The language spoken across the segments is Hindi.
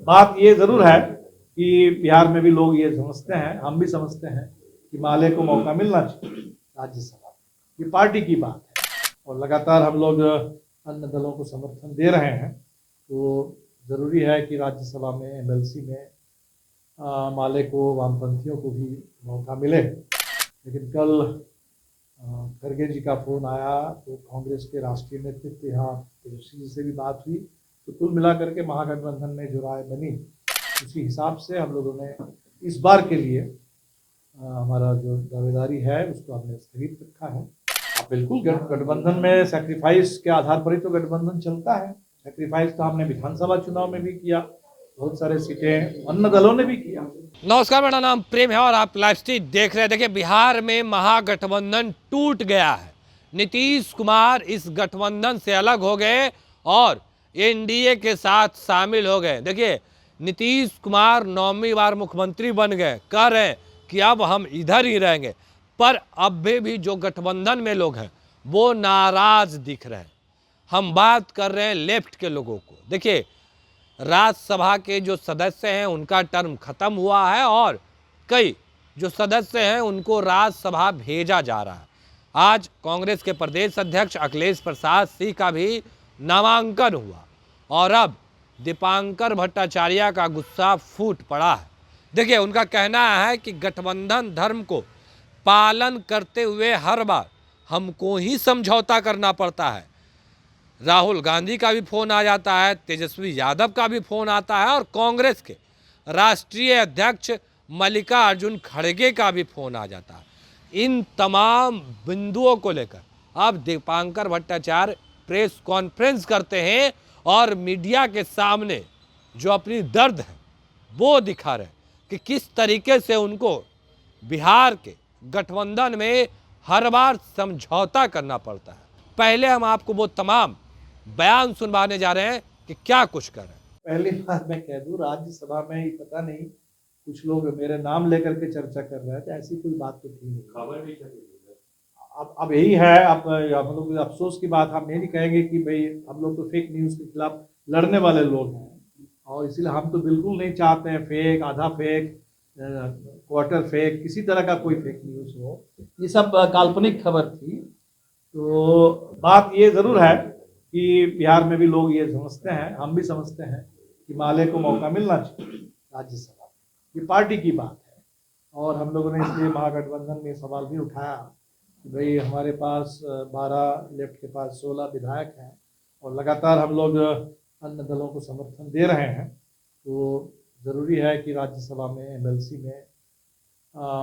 बात ये जरूर है कि बिहार में भी लोग ये समझते हैं, हम भी समझते हैं कि माले को मौका मिलना चाहिए राज्यसभा में। ये पार्टी की बात है और लगातार हम लोग अन्य दलों को समर्थन दे रहे हैं, तो जरूरी है कि राज्यसभा में एमएलसी में माले को, वामपंथियों को भी मौका मिले। लेकिन कल खड़गे जी का फोन आया तो कांग्रेस के राष्ट्रीय नेतृत्व यहाँ तेजस्वी जी से भी बात हुई, तो कुल मिलाकर के महागठबंधन में जो राय बनी उसी हिसाब से हम लोगों ने इस बार के लिए हमारा जो दावेदारी है उसको हमने स्थगित रखा है। अब बिल्कुल गठबंधन में सैक्रिफाइस के आधार पर ही तो गठबंधन चलता है। सैक्रिफाइस तो हमने विधानसभा चुनाव में भी किया, बहुत सारे सीटें अन्य दलों ने भी किया। नमस्कार, मेरा नाम प्रेम है और आप लाइव स्ट्रीम देख रहे हैं। देखिए, बिहार में महागठबंधन टूट गया है। नीतीश कुमार इस गठबंधन से अलग हो गए और एनडीए के साथ शामिल हो गए। देखिए, नीतीश कुमार 9वीं बार मुख्यमंत्री बन गए, कह रहे हैं कि अब हम इधर ही रहेंगे, पर अब भी जो गठबंधन में लोग हैं वो नाराज दिख रहे हैं। हम बात कर रहे हैं लेफ्ट के लोगों को। देखिए, राज्यसभा के जो सदस्य हैं उनका टर्म खत्म हुआ है और कई जो सदस्य हैं उनको राज्यसभा भेजा जा रहा है। आज कांग्रेस के प्रदेश अध्यक्ष अखिलेश प्रसाद सिंह का भी नामांकन हुआ और अब दीपांकर भट्टाचार्य का गुस्सा फूट पड़ा है। देखिए, उनका कहना है कि गठबंधन धर्म को पालन करते हुए हर बार हमको ही समझौता करना पड़ता है। राहुल गांधी का भी फोन आ जाता है, तेजस्वी यादव का भी फोन आता है और कांग्रेस के राष्ट्रीय अध्यक्ष मल्लिकार्जुन खड़गे का भी फोन आ जाता है। इन तमाम बिंदुओं को लेकर अब दीपांकर भट्टाचार्य प्रेस कॉन्फ्रेंस करते हैं और मीडिया के सामने जो अपनी दर्द है वो दिखा रहे हैं कि किस तरीके से उनको बिहार के गठबंधन में हर बार समझौता करना पड़ता है। पहले हम आपको वो तमाम बयान सुनवाने जा रहे हैं कि क्या कुछ कर रहे हैं। पहली बात मैं कह दूं, राज्यसभा में ही पता नहीं कुछ लोग मेरे नाम लेकर के चर्चा कर रहे थे, ऐसी कोई बात तो थी नहीं। खबर भी अब यही है। अब हम लोग अफसोस की बात हम ये नहीं कहेंगे कि भाई हम लोग तो फेक न्यूज के खिलाफ लड़ने वाले लोग हैं और इसीलिए हम तो बिल्कुल नहीं चाहते हैं फेक, आधा फेक, क्वार्टर फेक, किसी तरह का कोई फेक न्यूज हो। ये सब काल्पनिक खबर थी। तो बात ये जरूर है कि बिहार में भी लोग ये समझते हैं, हम भी समझते हैं कि माले को मौका मिलना चाहिए राज्यसभा में। ये पार्टी की बात है और हम लोगों ने इसलिए महागठबंधन में सवाल भी उठाया कि भाई हमारे पास 12, लेफ्ट के पास 16 विधायक हैं और लगातार हम लोग अन्य दलों को समर्थन दे रहे हैं, तो ज़रूरी है कि राज्यसभा में एमएलसी में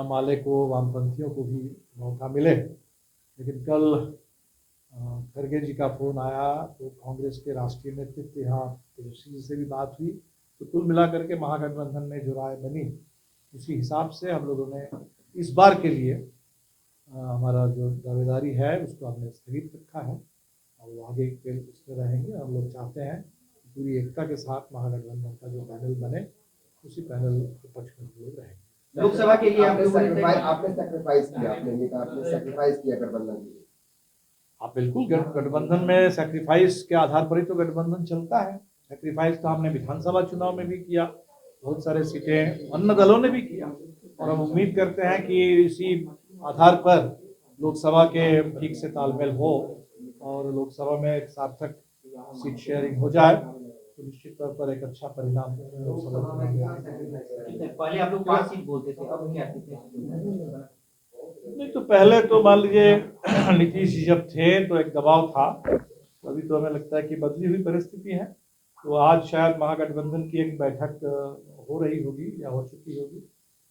माले को, वामपंथियों को भी मौका मिले। लेकिन कल खड़गे जी का फोन आया तो कांग्रेस के राष्ट्रीय नेतृत्व यहाँ तेजस्वी जी से भी बात हुई, तो कुल मिलाकर के महागठबंधन में जो राय बनी उसी हिसाब से हम लोगों ने इस बार के लिए हमारा जो दावेदारी है उसको हमने स्थगित रखा है और वो आगे के उसमें रहेंगे। हम लोग चाहते हैं कि पूरी एकता के साथ महागठबंधन का जो पैनल बने उसी पैनल के पक्ष में हम लोग रहेंगे। लोकसभा के लिए आपने सैक्रिफाइस किया, आपने ये कहा आपने सैक्रिफाइस किया गठबंधन के लिए। आप बिल्कुल गठबंधन में सैक्रिफाइस के आधार पर ही तो गठबंधन चलता है। सैक्रिफाइस तो हमने विधानसभा चुनाव में भी किया, बहुत सारे सीटें अन्य दलों ने भी किया और हम उम्मीद करते हैं कि इसी आधार पर लोकसभा के ठीक से तालमेल हो और लोकसभा में एक सार्थक सीट शेयरिंग हो जाए तो निश्चित तौर पर एक अच्छा परिणाम लोकसभा में। पहले आप लोग 5 सीट बोलते थे, अब क्या नहीं, तो पहले तो मान लीजिए नीतीश जी जब थे तो एक दबाव था, अभी तो हमें लगता है कि बदली हुई परिस्थिति है। तो आज शायद महागठबंधन की एक बैठक हो रही होगी या हो चुकी होगी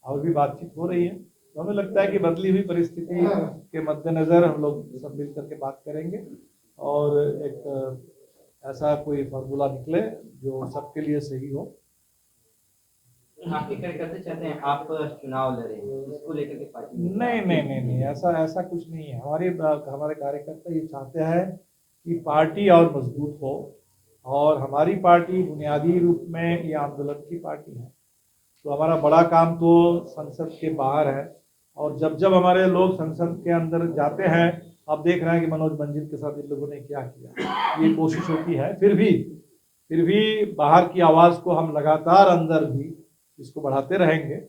और भी बातचीत हो रही है, तो हमें लगता है कि बदली हुई परिस्थिति के मद्देनजर हम लोग सब मिल करके बात करेंगे और एक ऐसा कोई फार्मूला निकले जो सबके लिए सही हो। आपके कार्यकर्ता चाहते हैं आप चुनाव लड़ें, इसको लेकर के पार्टी नहीं, ऐसा कुछ नहीं है। हमारे कार्यकर्ता ये चाहते हैं कि पार्टी और मजबूत हो और हमारी पार्टी बुनियादी रूप में ये आंदोलन की पार्टी है, तो हमारा बड़ा काम तो संसद के बाहर है और जब हमारे लोग संसद के अंदर जाते हैं, आप देख रहे हैं कि मनोज मंजिल के साथ इन लोगों ने क्या किया, ये कोशिश होती है। फिर भी फिर भी बाहर की आवाज़ को हम लगातार अंदर भी इसको बढ़ाते रहेंगे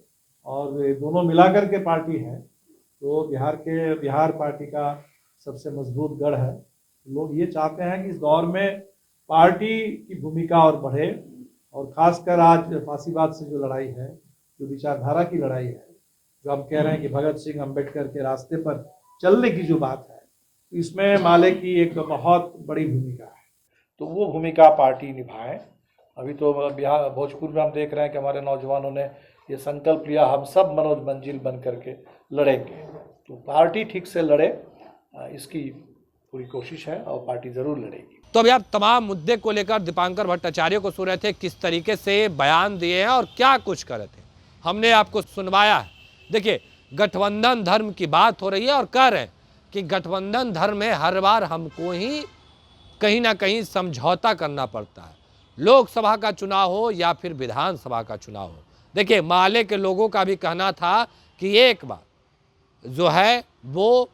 और ये दोनों मिलाकर के पार्टी है, तो बिहार पार्टी का सबसे मजबूत गढ़ है। लोग ये चाहते हैं कि इस दौर में पार्टी की भूमिका और बढ़े, और खासकर आज फांसीवाद से जो लड़ाई है, जो विचारधारा की लड़ाई है, जो हम कह रहे हैं कि भगत सिंह अंबेडकर के रास्ते पर चलने की जो बात है, इसमें माले की एक बहुत बड़ी भूमिका है, तो वो भूमिका पार्टी निभाए। अभी तो बिहार भोजपुर में हम देख रहे हैं कि हमारे नौजवानों ने ये संकल्प लिया, हम सब मनोज मंजिल बन करके लड़ेंगे। तो पार्टी ठीक से लड़े, इसकी पूरी कोशिश है और पार्टी जरूर लड़ेगी। तो अभी आप तमाम मुद्दे को लेकर दीपांकर भट्टाचार्य को सुन रहे थे, किस तरीके से बयान दिए हैं और क्या कुछ कर रहे थे, हमने आपको सुनवाया है। देखिए, गठबंधन धर्म की बात हो रही है और कह रहे हैं कि गठबंधन धर्म में हर बार हमको ही कहीं ना कहीं समझौता करना पड़ता है, लोकसभा का चुनाव हो या फिर विधानसभा का चुनाव हो। देखिए, माले के लोगों का भी कहना था कि एक बार जो है वो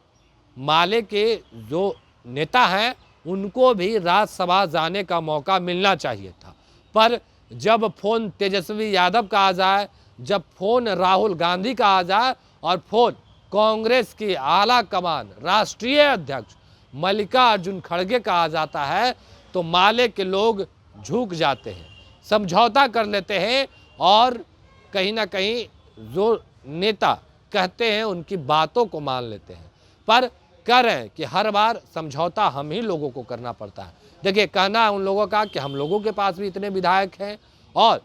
माले के जो नेता हैं उनको भी राज्यसभा जाने का मौका मिलना चाहिए था, पर जब फोन तेजस्वी यादव का आ जाए, जब फोन राहुल गांधी का आ जाए और फोन कांग्रेस की आला कमान राष्ट्रीय अध्यक्ष मल्लिकार्जुन खड़गे का आ जाता है, तो माले के लोग झुक जाते हैं, समझौता कर लेते हैं और कहीं ना कहीं जो नेता कहते हैं उनकी बातों को मान लेते हैं। पर कह रहे हैं कि हर बार समझौता हम ही लोगों को करना पड़ता है। देखिए, कहना है उन लोगों का कि हम लोगों के पास भी इतने विधायक हैं और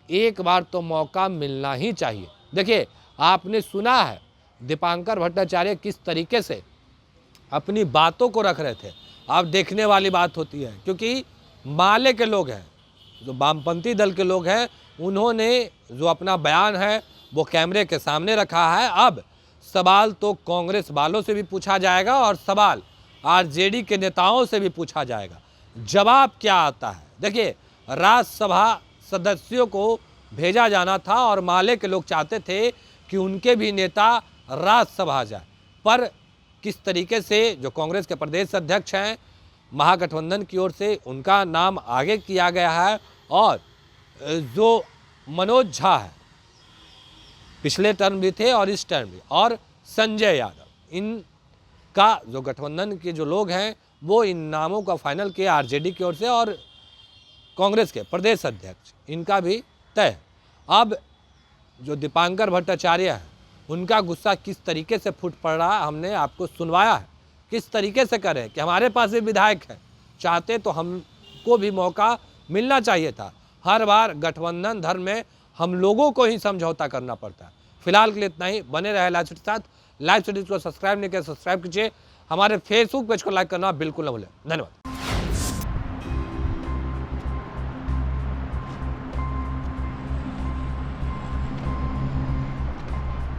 एक बार तो मौका मिलना ही चाहिए। देखिए, आपने सुना है दीपांकर भट्टाचार्य किस तरीके से अपनी बातों को रख रहे थे। अब देखने वाली बात होती है, क्योंकि माले के लोग हैं, जो वामपंथी दल के लोग हैं, उन्होंने जो अपना बयान है वो कैमरे के सामने रखा है। अब सवाल तो कांग्रेस वालों से भी पूछा जाएगा और सवाल आरजेडी के नेताओं से भी पूछा जाएगा, जवाब क्या आता है। देखिए, राज्यसभा सदस्यों को भेजा जाना था और माले के लोग चाहते थे कि उनके भी नेता राज्यसभा जाए, पर किस तरीके से जो कांग्रेस के प्रदेश अध्यक्ष हैं महागठबंधन की ओर से, उनका नाम आगे किया गया है और जो मनोज झा है, पिछले टर्म भी थे और इस टर्म भी, और संजय यादव, इनका जो गठबंधन के जो लोग हैं वो इन नामों का फाइनल किया आरजेडी की ओर से, और कांग्रेस के प्रदेश अध्यक्ष इनका भी तय। अब जो दीपांकर भट्टाचार्य हैं उनका गुस्सा किस तरीके से फूट पड़ रहा है हमने आपको सुनवाया है, किस तरीके से करें कि हमारे पास भी विधायक हैं, चाहते तो हमको भी मौका मिलना चाहिए था। हर बार गठबंधन धर्म में हम लोगों को ही समझौता करना पड़ता है। फिलहाल के लिए इतना ही। बने रहे लाइव स्टडी के साथ। लाइव स्टडीज को सब्सक्राइब नहीं किया सब्सक्राइब कीजिए। हमारे फेसबुक पेज को लाइक करना बिल्कुल न भूलें। धन्यवाद।